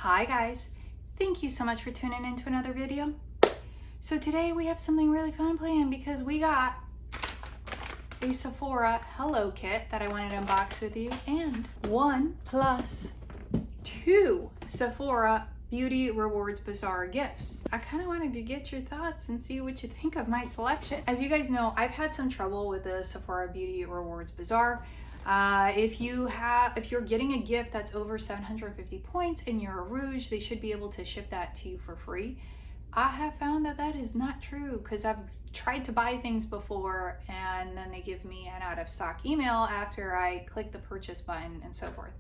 Hi guys, thank you so much for tuning in to another video. So today we have something really fun planned because we got a Sephora Hello kit that I wanted to unbox with you, and 1+2 Sephora Beauty Rewards Bazaar gifts. I kind of wanted to get your thoughts and see what you think of my selection. As you guys know, I've had some trouble with the Sephora Beauty Rewards Bazaar. If you're getting a gift that's over 750 points and you're a Rouge, they should be able to ship that to you for free. I have found that that is not true because I've tried to buy things before and then they give me an out of stock email after I click the purchase button and so forth.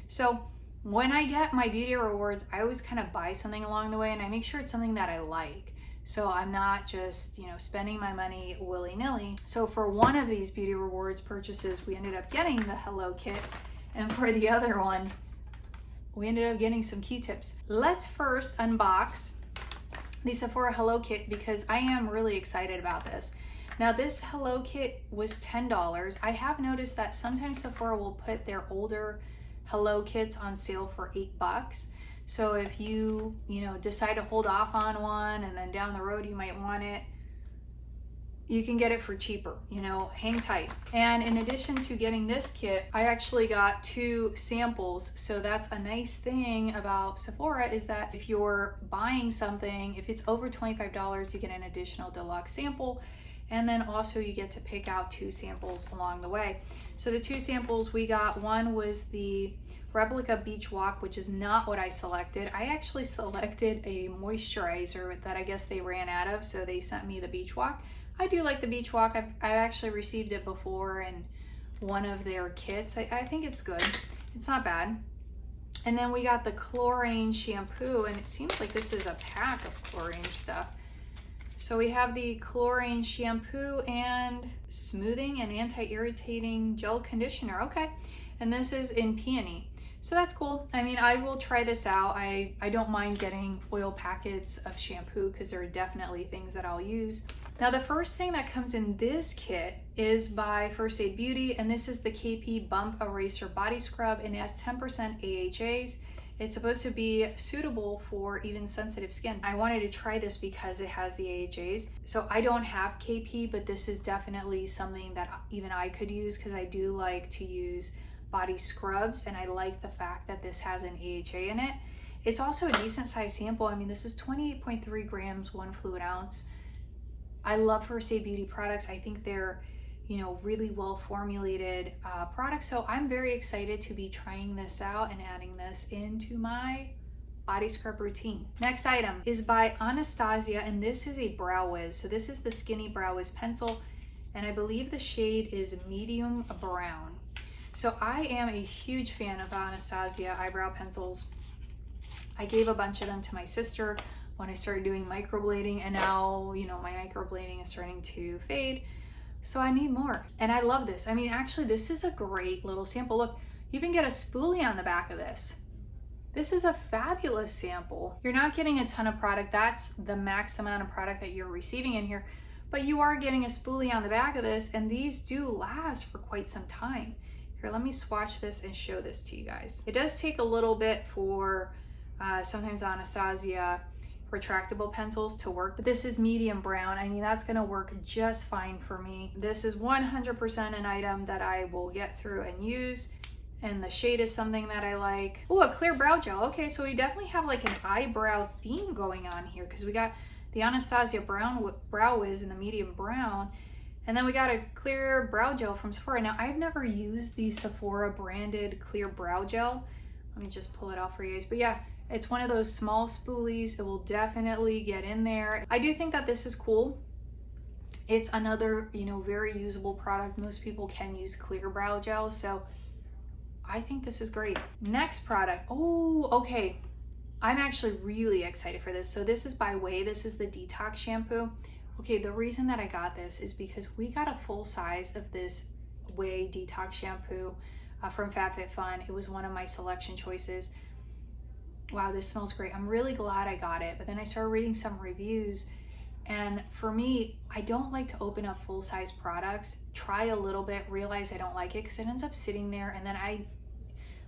So when I get my beauty rewards, I always kind of buy something along the way and I make sure it's something that I like. So I'm not just, spending my money willy-nilly. So for one of these beauty rewards purchases, we ended up getting the Hello kit. And for the other one, we ended up getting some Q-tips. Let's first unbox the Sephora Hello kit because I am really excited about this. Now this Hello kit was $10. I have noticed that sometimes Sephora will put their older Hello kits on sale for $8. So if you decide to hold off on one and then down the road you might want it, you can get it for cheaper, hang tight. And in addition to getting this kit, I actually got 2 samples. So that's a nice thing about Sephora is that if you're buying something, if it's over $25, you get an additional deluxe sample. And then also you get to pick out 2 samples along the way. So the 2 samples we got, one was the Replica Beach Walk, which is not what I selected. I actually selected a moisturizer that I guess they ran out of, so they sent me the Beach Walk. I do like the Beach Walk. I've actually received it before in one of their kits. I think it's good. It's not bad. And then we got the chlorine shampoo, and it seems like this is a pack of chlorine stuff. So we have the chlorine shampoo and smoothing and anti-irritating gel conditioner. Okay, and this is in peony. So that's cool. I mean, I will try this out. I don't mind getting foil packets of shampoo because there are definitely things that I'll use. Now the first thing that comes in this kit is by First Aid Beauty, and this is the KP Bump Eraser Body Scrub, and it has 10% AHAs. It's supposed to be suitable for even sensitive skin. I wanted to try this because it has the AHAs. So I don't have KP, but this is definitely something that even I could use because I do like to use body scrubs, and I like the fact that this has an AHA in it. It's also a decent size sample. I mean, this is 28.3 grams, 1 fluid ounce. I love First Aid Beauty products. I think they're really well formulated products. So I'm very excited to be trying this out and adding this into my body scrub routine. Next item is by Anastasia, and this is a Brow Wiz. So this is the Skinny Brow Wiz pencil, and I believe the shade is medium brown. So I am a huge fan of Anastasia eyebrow pencils. I gave a bunch of them to my sister when I started doing microblading, and now, my microblading is starting to fade. So I need more, and I love this. I mean, actually, this is a great little sample. Look, you can get a spoolie on the back of this. This is a fabulous sample. You're not getting a ton of product. That's the max amount of product that you're receiving in here, but you are getting a spoolie on the back of this, and these do last for quite some time. Here, let me swatch this and show this to you guys. It does take a little bit for sometimes Anastasia retractable pencils to work, but this is medium brown. I mean, that's gonna work just fine for me. This is 100% an item that I will get through and use, and the shade is something that I like. Oh, a clear brow gel. Okay, so we definitely have like an eyebrow theme going on here because we got the Anastasia Brow Wiz in the medium brown, and then we got a clear brow gel from Sephora. Now, I've never used the Sephora branded clear brow gel. Let me just pull it out for you guys, but yeah, it's one of those small spoolies. It will definitely get in there. I do think that this is cool. It's another, very usable product. Most people can use clear brow gel, so I think this is great. Next product. Oh, okay. I'm actually really excited for this. So this is by Way. This is the Detox Shampoo. Okay, the reason that I got this is because we got a full size of this Way Detox Shampoo from FabFitFun. It was one of my selection choices. Wow, this smells great. I'm really glad I got it. But then I started reading some reviews, and for me, I don't like to open up full-size products, try a little bit, realize I don't like it because it ends up sitting there, and then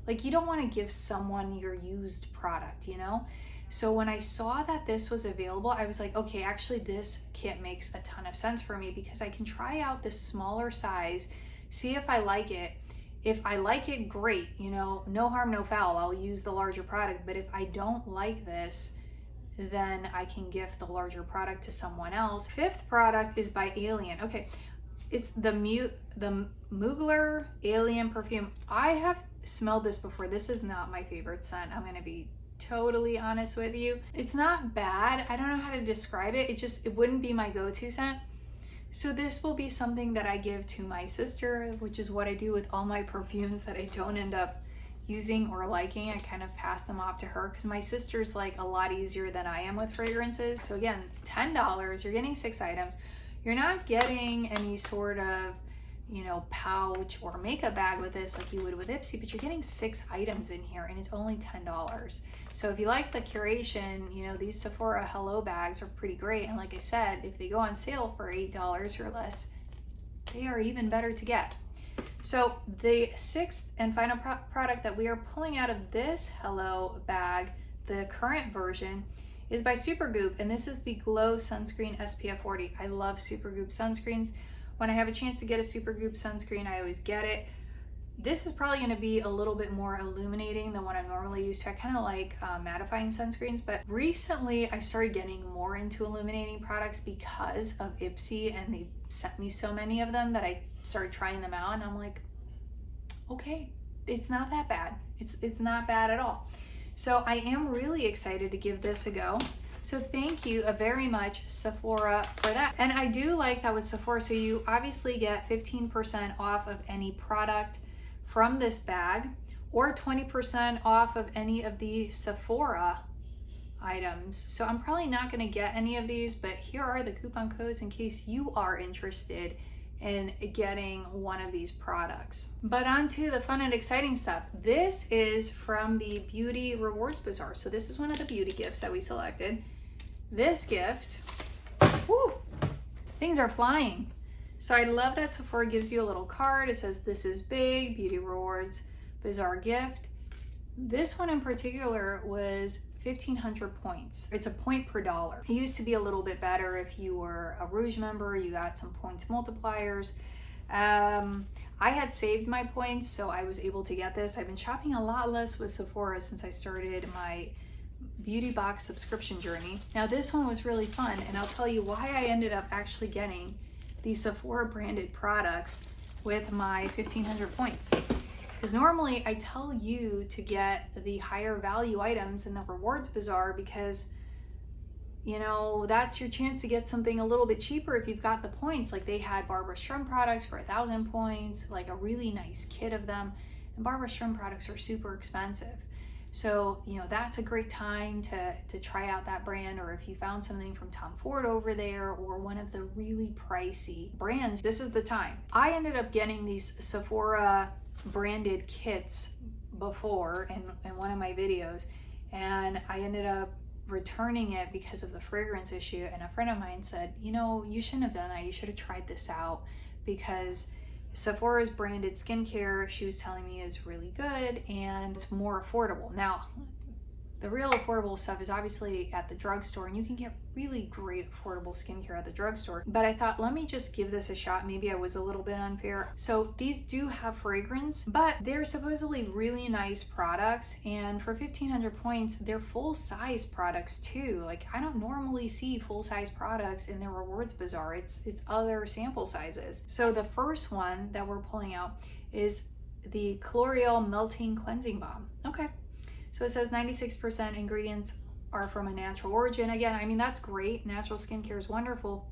Like, you don't want to give someone your used product, you know? So when I saw that this was available, I was like, okay, actually this kit makes a ton of sense for me because I can try out this smaller size, see if I like it. If I like it, great, you know, no harm, no foul. I'll use the larger product. But if I don't like this, then I can gift the larger product to someone else. Fifth product is by Alien. Okay, it's the Mugler Alien perfume. I have smelled this before. This is not my favorite scent. I'm gonna be totally honest with you. It's not bad. I don't know how to describe it. It wouldn't be my go-to scent. So this will be something that I give to my sister, which is what I do with all my perfumes that I don't end up using or liking. I kind of pass them off to her because my sister's like a lot easier than I am with fragrances. So again, $10, you're getting 6 items. You're not getting any sort of, you know, pouch or makeup bag with this like you would with Ipsy, but you're getting 6 items in here and it's only $10. So if you like the curation, you know, these Sephora Hello bags are pretty great. And like I said, if they go on sale for $8 or less, they are even better to get. So the 6th and final product that we are pulling out of this Hello bag, the current version, is by Supergoop, and this is the Glow Sunscreen SPF 40. I love Supergoop sunscreens. When I have a chance to get a Supergoop sunscreen, I always get it. This is probably going to be a little bit more illuminating than what I'm normally used to. I kind of like mattifying sunscreens, but recently I started getting more into illuminating products because of Ipsy, and they sent me so many of them that I started trying them out, and I'm like, okay, it's not that bad. It's not bad at all. So I am really excited to give this a go. So thank you very much, Sephora, for that. And I do like that with Sephora. So you obviously get 15% off of any product from this bag, or 20% off of any of the Sephora items. So I'm probably not going to get any of these, but here are the coupon codes in case you are interested in getting one of these products. But on to the fun and exciting stuff. This is from the Beauty Rewards Bazaar. So this is one of the beauty gifts that we selected. This gift, whoo, things are flying. So I love that Sephora gives you a little card. It says, "This is big, Beauty Rewards Bazaar gift." This one in particular was 1,500 points. It's a point per dollar. It used to be a little bit better if you were a Rouge member, you got some points multipliers. I had saved my points, so I was able to get this. I've been shopping a lot less with Sephora since I started my beauty box subscription journey. Now this one was really fun, and I'll tell you why I ended up actually getting these Sephora branded products with my 1,500 points. Because normally I tell you to get the higher value items in the Rewards Bazaar because, you know, that's your chance to get something a little bit cheaper if you've got the points. Like they had Barbara Sturm products for 1,000 points, like a really nice kit of them. And Barbara Sturm products are super expensive. So, you know, that's a great time to try out that brand, or if you found something from Tom Ford over there or one of the really pricey brands, this is the time. I ended up getting these Sephora branded kits before in one of my videos, and I ended up returning it because of the fragrance issue, and a friend of mine said, you know, you shouldn't have done that, you should have tried this out, because Sephora's branded skincare, she was telling me, is really good and it's more affordable. Now, the real affordable stuff is obviously at the drugstore, and you can get really great affordable skincare at the drugstore. But I thought, let me just give this a shot. Maybe I was a little bit unfair. So these do have fragrance, but they're supposedly really nice products. And for 1,500 points, they're full-size products too. Like, I don't normally see full-size products in the Rewards Bazaar. It's other sample sizes. So the first one that we're pulling out is the L'Oreal Melting Cleansing Balm. Okay. So it says 96% ingredients are from a natural origin. Again, I mean, that's great. Natural skincare is wonderful,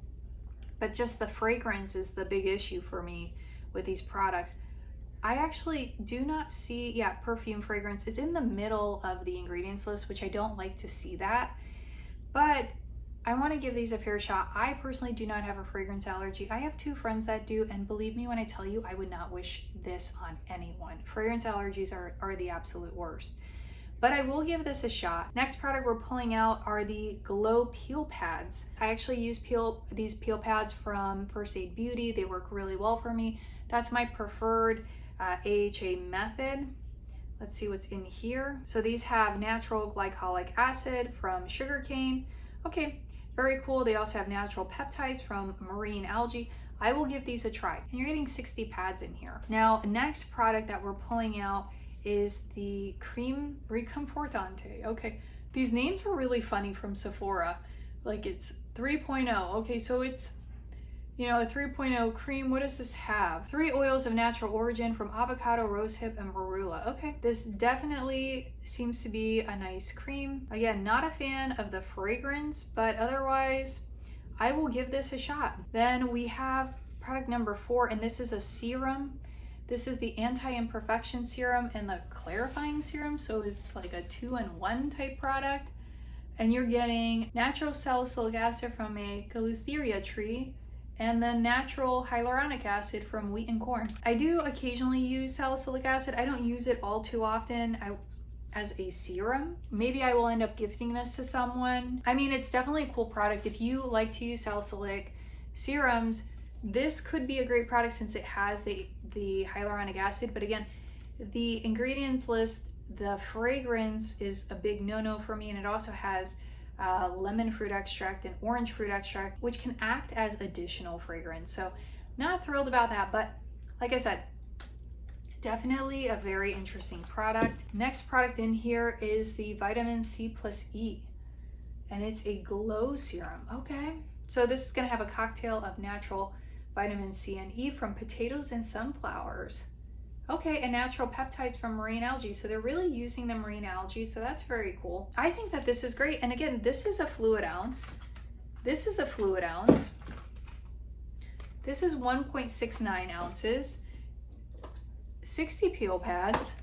but just the fragrance is the big issue for me with these products. I actually do not see, yeah, perfume fragrance. It's in the middle of the ingredients list, which I don't like to see that, but I want to give these a fair shot. I personally do not have a fragrance allergy. I have 2 friends that do, and believe me when I tell you, I would not wish this on anyone. Fragrance allergies are the absolute worst. But I will give this a shot. Next product we're pulling out are the Glow Peel Pads. I actually use these peel pads from First Aid Beauty. They work really well for me. That's my preferred AHA method. Let's see what's in here. So these have natural glycolic acid from sugarcane. Okay, very cool. They also have natural peptides from marine algae. I will give these a try. And you're getting 60 pads in here. Now, next product that we're pulling out is the Cream Reconfortante. Okay, these names are really funny from Sephora. Like it's 3.0. Okay, so it's, you know, a 3.0 cream. What does this have? 3 oils of natural origin from avocado, rosehip, and marula. Okay, this definitely seems to be a nice cream. Again, not a fan of the fragrance, but otherwise, I will give this a shot. Then we have product number 4, and this is a serum. This is the anti-imperfection serum and the clarifying serum, so it's like a 2-in-1 type product. And you're getting natural salicylic acid from a Galutheria tree, and then natural hyaluronic acid from wheat and corn. I do occasionally use salicylic acid. I don't use it all too often as a serum. Maybe I will end up gifting this to someone. I mean, it's definitely a cool product. If you like to use salicylic serums, this could be a great product since it has the hyaluronic acid. But again, the ingredients list, the fragrance is a big no-no for me, and it also has lemon fruit extract and orange fruit extract, which can act as additional fragrance. So not thrilled about that, but like I said, definitely a very interesting product. Next product in here is the vitamin C plus E, and it's a glow serum. Okay, so this is going to have a cocktail of natural vitamin C and E from potatoes and sunflowers. Okay, and natural peptides from marine algae. So they're really using the marine algae, so that's very cool. I think that this is great. And again, this is a fluid ounce. This is a fluid ounce. This is 1.69 ounces, 60 peel pads,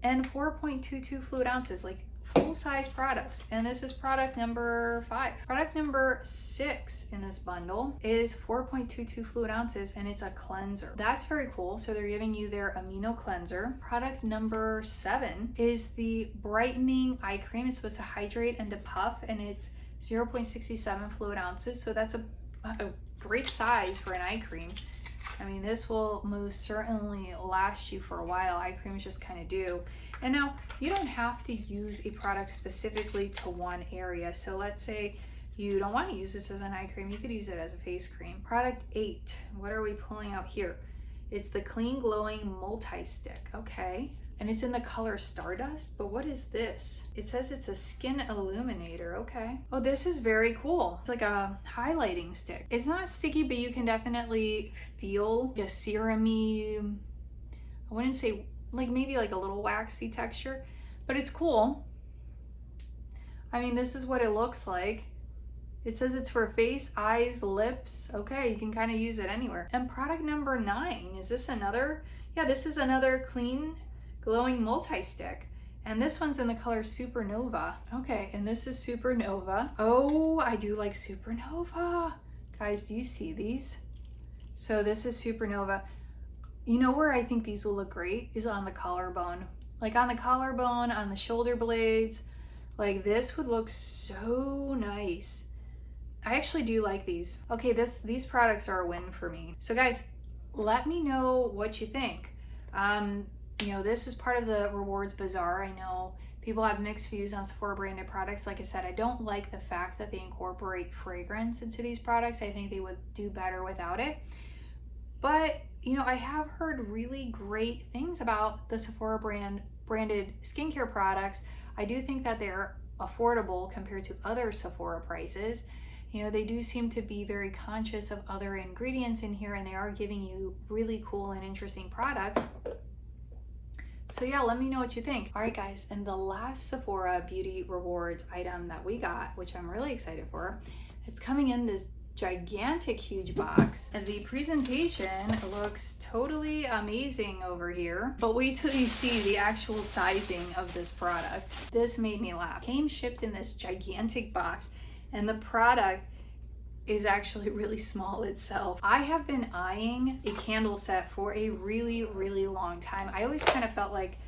and 4.22 fluid ounces, like full-size products. And this is product number 5. Product number 6 in this bundle is 4.22 fluid ounces, and it's a cleanser. That's very cool. So they're giving you their amino cleanser. Product number 7 is the brightening eye cream. It's supposed to hydrate and depuff, and it's 0.67 fluid ounces. So that's a great size for an eye cream. I mean, this will most certainly last you for a while. Eye creams just kind of do. And now, you don't have to use a product specifically to one area. So let's say you don't want to use this as an eye cream. You could use it as a face cream. Product 8, what are we pulling out here? It's the Clean Glowing Multi-Stick. Okay. And it's in the color Stardust, but what is this? It says it's a skin illuminator. Okay. Oh, this is very cool. It's like a highlighting stick. It's not sticky, but you can definitely feel a serum-y, I wouldn't say, like maybe like a little waxy texture, but it's cool. I mean, this is what it looks like. It says it's for face, eyes, lips. Okay, you can kind of use it anywhere. And product number 9, is this another? Yeah, this is another Clean Glowing Multi-Stick, and this one's in the color Supernova. Okay, and this is Supernova. Oh, I do like Supernova. Guys, do you see these? So this is Supernova. You know where I think these will look great is on the collarbone. Like on the collarbone, on the shoulder blades. Like this would look so nice. I actually do like these. Okay, these products are a win for me. So guys, let me know what you think. You know, this is part of the Rewards Bazaar. I know people have mixed views on Sephora branded products. Like I said, I don't like the fact that they incorporate fragrance into these products. I think they would do better without it. But, you know, I have heard really great things about the Sephora branded skincare products. I do think that they're affordable compared to other Sephora prices. You know, they do seem to be very conscious of other ingredients in here, and they are giving you really cool and interesting products. So yeah, let me know what you think. All right, guys, and the last Sephora Beauty Rewards item that we got, which I'm really excited for, it's coming in this gigantic, huge box. And the presentation looks totally amazing over here, but wait till you see the actual sizing of this product. This made me laugh. It came shipped in this gigantic box, and the product is actually really small itself. I have been eyeing a candle set for a really, really long time. I always kind of felt like,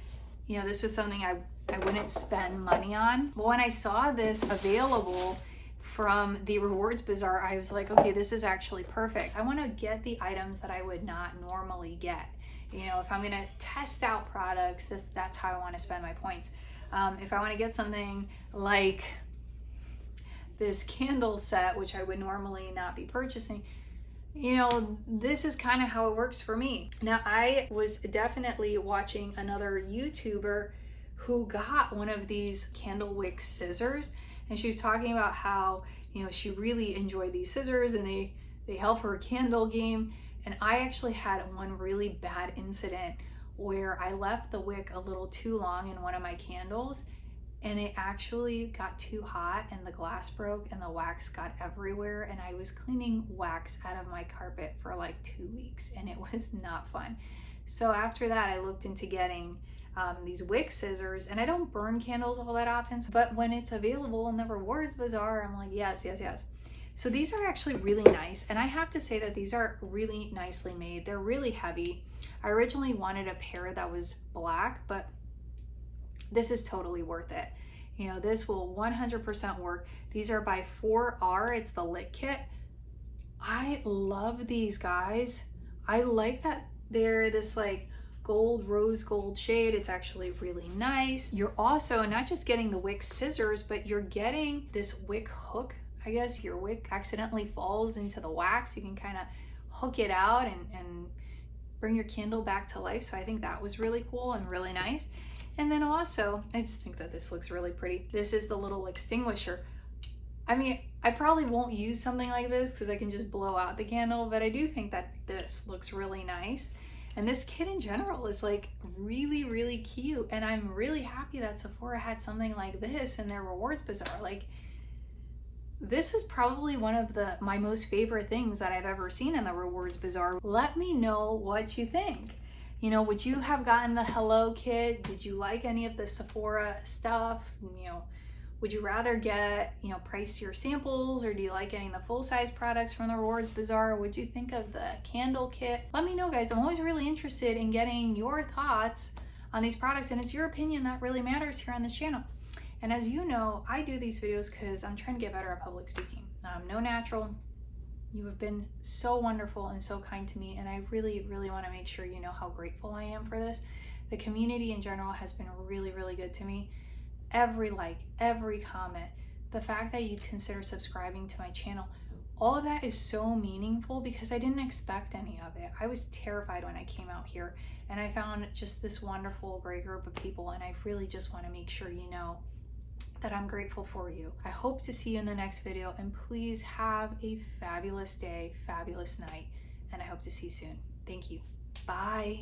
you know, this was something I wouldn't spend money on. But when I saw this available from the Rewards Bazaar, I was like, okay, this is actually perfect. I want to get the items that I would not normally get. You know, if I'm gonna test out products, that's how I want to spend my points. If I want to get something like this candle set, which I would normally not be purchasing, you know, this is kind of how it works for me. Now, I was definitely watching another YouTuber who got one of these candle wick scissors, and she was talking about how, you know, she really enjoyed these scissors and they help her candle game. And I actually had one really bad incident where I left the wick a little too long in one of my candles, and it actually got too hot and the glass broke and the wax got everywhere, and I was cleaning wax out of my carpet for like 2 weeks, and it was not fun. So after that, I looked into getting these wick scissors, and I don't burn candles all that often, but when it's available in the Rewards Bazaar, I'm like, yes, yes, yes. So these are actually really nice, and I have to say that these are really nicely made. They're really heavy. I originally wanted a pair that was black, but this is totally worth it. You know, this will 100% work. These are by 4R. It's the lit kit. I love these, guys. I like that they're this like gold, rose gold shade. It's actually really nice. You're also not just getting the wick scissors, but you're getting this wick hook. I guess if your wick accidentally falls into the wax, you can kind of hook it out and bring your candle back to life. So I think that was really cool and really nice. And then also, I just think that this looks really pretty. This is the little extinguisher. I mean, I probably won't use something like this because I can just blow out the candle, but I do think that this looks really nice. And this kit in general is like really, really cute. And I'm really happy that Sephora had something like this in their Rewards Bazaar. Like, this was probably one of my most favorite things that I've ever seen in the Rewards Bazaar. Let me know what you think. You know, would you have gotten the Hello kit? Did you like any of the Sephora stuff? You know, would you rather get, you know, pricier samples, or do you like getting the full-size products from the Rewards Bazaar? What'd you think of the candle kit? Let me know, guys. I'm always really interested in getting your thoughts on these products, and it's your opinion that really matters here on this channel. And as you know, I do these videos because I'm trying to get better at public speaking. I'm no natural. You have been so wonderful and so kind to me, and I really, really want to make sure you know how grateful I am for this. The community in general has been really, really good to me. Every like, every comment, the fact that you'd consider subscribing to my channel, all of that is so meaningful because I didn't expect any of it. I was terrified when I came out here, and I found just this wonderful, great group of people, and I really just want to make sure you know that I'm grateful for you. I hope to see you in the next video, and please have a fabulous day, fabulous night, and I hope to see you soon. Thank you. Bye.